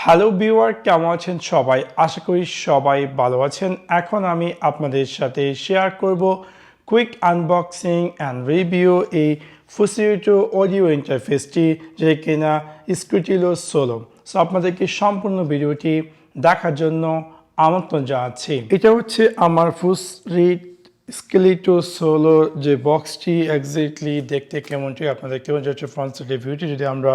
Hello viewer, কেমন আছেন সবাই? আশা করি সবাই ভালো আছেন। এখন আমি আপনাদের সাথে শেয়ার করব কুইক আনবক্সিং অ্যান্ড রিভিউ এই Focusrite অডিও ইন্টারফেসটি, যে কিনা Scarlett Solo। সো আপনাদেরকে সম্পূর্ণ ভিডিওটি দেখার জন্য আমন্ত্রণ জানাচ্ছি। এটা হচ্ছে আমার Focusrite Scarlett Solo যে বক্সটি, এক্স্যাক্টলি দেখতে কেমনটি আপনাদের কেমন যাচ্ছে ফ্রন্ট সাইডের ভিউটি। যদি আমরা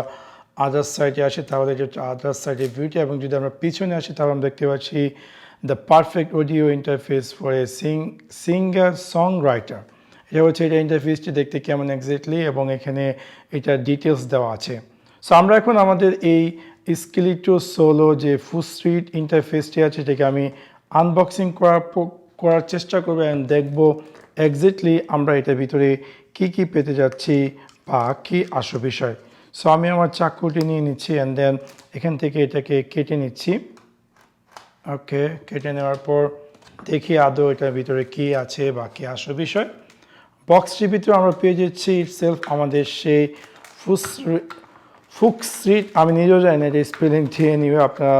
আদার সাইডে আসে তাহলে এটা হচ্ছে আদার সাইডের ভিউটি, এবং যদি আমরা পিছনে আসি তাহলে আমরা দেখতে পাচ্ছি the perfect audio interface for a singer সংরাইটার। এটা হচ্ছে এটা ইন্টারফেসটি দেখতে কেমন এক্স্যাক্টলি, এবং এখানে এটা ডিটেলস দেওয়া আছে। সো আমরা এখন আমাদের এই Scarlett Solo যে Focusrite ইন্টারফেসটি আছে এটাকে আমি আনবক্সিং করার চেষ্টা করবো এবং দেখবো এক্স্যাক্টলি আমরা এটার ভিতরে কি পেতে যাচ্ছি বা কি আসল বিষয়। সো আমি আমার চাকুটি নিয়ে নিচ্ছি অ্যান্ড দেন এখান থেকে এটাকে কেটে নিচ্ছি। ওকে, কেটে নেওয়ার পর দেখি আদৌ এটার ভিতরে কি আছে বা কি আসল বিষয়। বক্সটির ভিতরে আমরা পেয়ে যাচ্ছি ইটসেলফ আমাদের সেই Focusrite, আমি নিজেও জানি না এটা স্পেলিংটি, এনিওয়ে আপনারা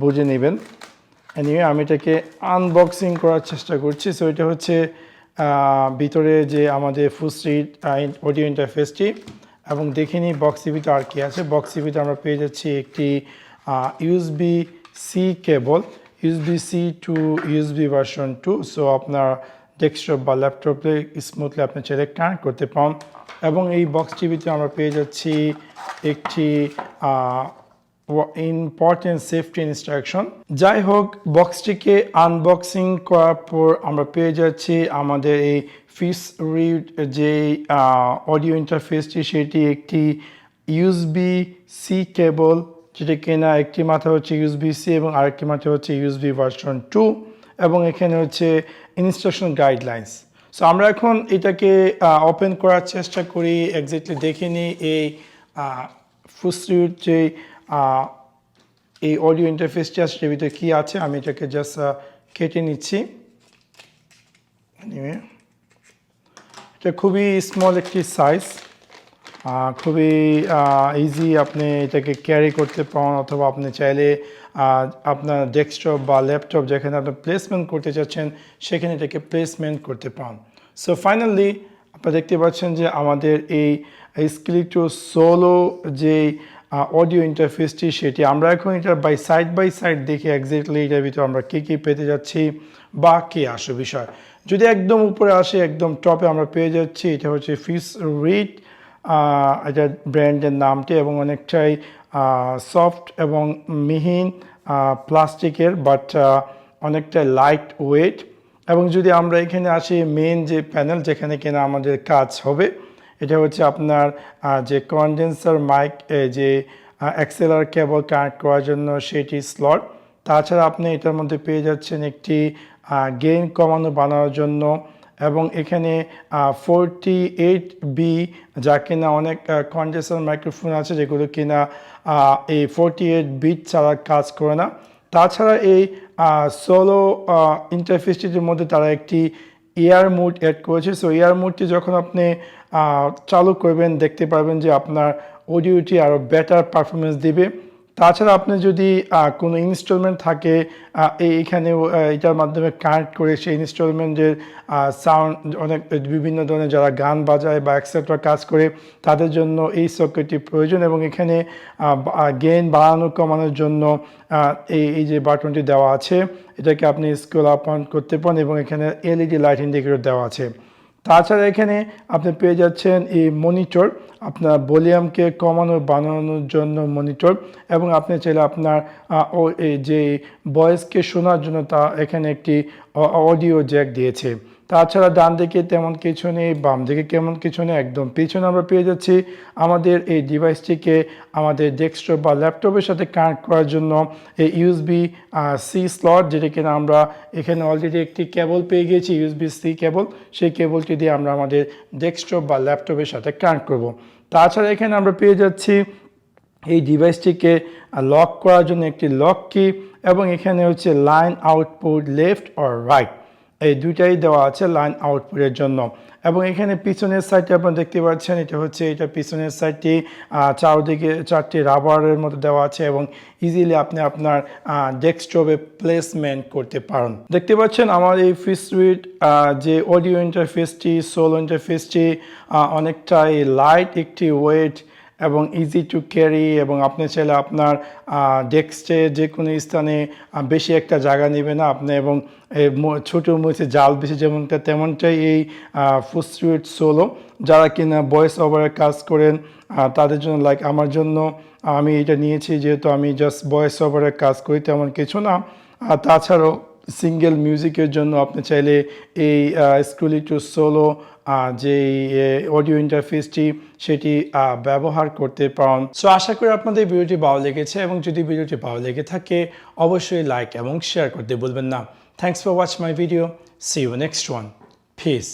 বুঝে নেবেন। এনিওয়ে আমি এটাকে আনবক্সিং করার চেষ্টা করছি। সো এটা হচ্ছে ভিতরে যে আমাদের Focusrite অডিও ইন্টারফেসটি, এবং দেখে নিই বক্সের ভিতরে আর কি আছে। বক্সের ভিতরে আমরা পেয়ে যাচ্ছি একটি USB-C cable, USB-C to USB version 2। So আপনার ডেস্কটপ বা ল্যাপটপে স্মুথলি আপনি চাইলে কানেক্ট করতে পারেন। এবং এই বক্সটির ভিতরে আমরা পেয়ে যাচ্ছি একটি ইম্পর্টেন্ট সেফটি ইনস্ট্রাকশন। যাই হোক, বক্সটিকে আনবক্সিং করার পর আমরা পেয়ে যাচ্ছি আমাদের এই Focusrite যে অডিও ইন্টারফেসটি, সেটি একটি USB-C কেবল, যেটা কিনা একটি মাথা হচ্ছে USB-C এবং আরেকটি মাথা হচ্ছে USB ভার্সন 2, এবং এখানে হচ্ছে ইনস্ট্রাকশন গাইডলাইন্স। সো আমরা এখন এটাকে ওপেন করার চেষ্টা করি, এক্স্যাক্টলি দেখে নিই এই Focusrite যে এই অডিও ইন্টারফেসটি আছে সেটার ভিতরে কী আছে। আমি এটাকে জাস্ট কেটে নিচ্ছি। এটা খুবই স্মল একটি সাইজ, খুবই ইজি, আপনি এটাকে ক্যারি করতে পারেন, অথবা আপনি চাইলে আপনার ডেস্কটপ বা ল্যাপটপ যেখানে আপনি প্লেসমেন্ট করতে চাচ্ছেন সেখানে এটাকে প্লেসমেন্ট করতে পারেন। সো ফাইনালি আপনারা দেখতে পাচ্ছেন যে আমাদের এই Scarlett Solo যে অডিও ইন্টারফেসটি, সেটি আমরা এখন এটা বাই সাইড দেখি এক্স্যাক্টলি এটার ভিতরে আমরা কী পেতে যাচ্ছি বা কী আসল বিষয়। যদি একদম উপরে আসে, একদম টপে আমরা পেয়ে যাচ্ছি এটা হচ্ছে Focusrite, এটা ব্র্যান্ডের নামটি, এবং অনেকটাই সফট এবং মিহিন প্লাস্টিকের, বাট অনেকটা লাইট ওয়েট। এবং যদি আমরা এখানে আসি মেন যে প্যানেল যেখানে কিনা আমাদের কাজ হবে, এটা হচ্ছে আপনার যে কন্ডেন্সার মাইক, যে XLR কেবল কানেক্ট করার জন্য সেটি স্লট। তাছাড়া আপনি এটার মধ্যে পেয়ে যাচ্ছেন একটি গেইন কমানো বানানোর জন্য, এবং এখানে 48B, যা কিনা অনেক কন্ডেন্সার মাইক্রোফোন আছে যেগুলো কিনা এই 48 বিট ছাড়া কাজ করে না। তাছাড়া এই সোলো ইন্টারফেসটির মধ্যে তারা একটি এয়ার মোড অ্যাড করেছে। সো এয়ার মোডটি যখন আপনি চালু করবেন দেখতে পারবেন যে আপনার অডিওটি আরও বেটার পারফরমেন্স দিবে। তাছাড়া আপনি যদি কোনো ইনস্টলমেন্ট থাকে এইখানে এটার মাধ্যমে কানেক্ট করে সেই ইনস্টলমেন্টের সাউন্ড, অনেক বিভিন্ন ধরনের যারা গান বাজায় বা এক্সেট্রা কাজ করে তাদের জন্য এই সকেটটি প্রয়োজন, এবং এখানে গেইন বাড়ানো কমানোর জন্য এই যে বাটনটি দেওয়া আছে এটাকে আপনি স্ক্রল আপ অন করতে পারেন, এবং এখানে LED লাইট ইন্ডিকেটর দেওয়া আছে। তাছাড়া এখানে আপনি পেয়ে যাচ্ছেন এই মনিটর, আপনার ভলিউমকে কমানো বানানোর জন্য মনিটর, এবং আপনি চাইলে আপনার যে ভয়েসকে শোনার জন্য তা এখানে একটি অডিও জ্যাক দিয়েছে। তাছাড়া ডান দিকে তেমন কিছু নেই, বাম দিকে কেমন কিছু নেই, একদম পিছনে আমরা পেয়ে যাচ্ছি আমাদের এই ডিভাইসটিকে আমাদের ডেস্কটপ বা ল্যাপটপের সাথে কানেক্ট করার জন্য এই USB-C স্লট, যেটা কিনা আমরা এখানে অলরেডি একটি কেবল পেয়ে গেছি USB-C কেবল। সেই কেবলটি দিয়ে আমরা আমাদের ডেস্কটপ বা ল্যাপটপের সাথে কানেক্ট করব। তাছাড়া এখানে আমরা পেয়ে যাচ্ছি এই ডিভাইসটিকে লক করার জন্য একটি লক কি, এবং এখানে হচ্ছে line output left or right. এই দুইটাই দেওয়া আছে লাইন আউটপুটের জন্য। এবং এখানে পিছনের সাইডে আপনারা দেখতে পাচ্ছেন এটা পিছনের সাইডটি চারদিকে 4টি রাবারের মতো দেওয়া আছে এবং ইজিলি আপনি আপনার ডেস্কটপে প্লেসমেন্ট করতে পারেন। দেখতে পাচ্ছেন আমার এই ফিক্সড যে অডিও ইন্টারফেসটি সোলো ইন্টারফেসটি অনেকটাই লাইট একটি ওয়েট এবং ইজি টু ক্যারি, এবং আপনি চাইলে আপনার ডেস্কে যে কোনো স্থানে বেশি একটা জায়গা নেবে না আপনি, এবং ছোটো মরিচে জাল বেশি যেমনটা তেমনটাই এই ফোকসরাইট সোলো। যারা কিনা ভয়েস ওভারের কাজ করেন তাদের জন্য, লাইক আমার জন্য আমি এটা নিয়েছি যেহেতু আমি জাস্ট ভয়েস ওভারের কাজ করি, তেমন কিছু না। তাছাড়াও সিঙ্গেল মিউজিকের জন্য আপনি চাইলে এই স্কারলেট সোলো যে অডিও ইন্টারফেসটি সেটি ব্যবহার করতে পারেন। সো আশা করি আপনাদের ভিডিওটি ভালো লেগেছে, এবং যদি ভিডিওটি ভালো লেগে থাকে অবশ্যই লাইক এবং শেয়ার করতে ভুলবেন না। Thanks for watch my video. See you next one. Piece.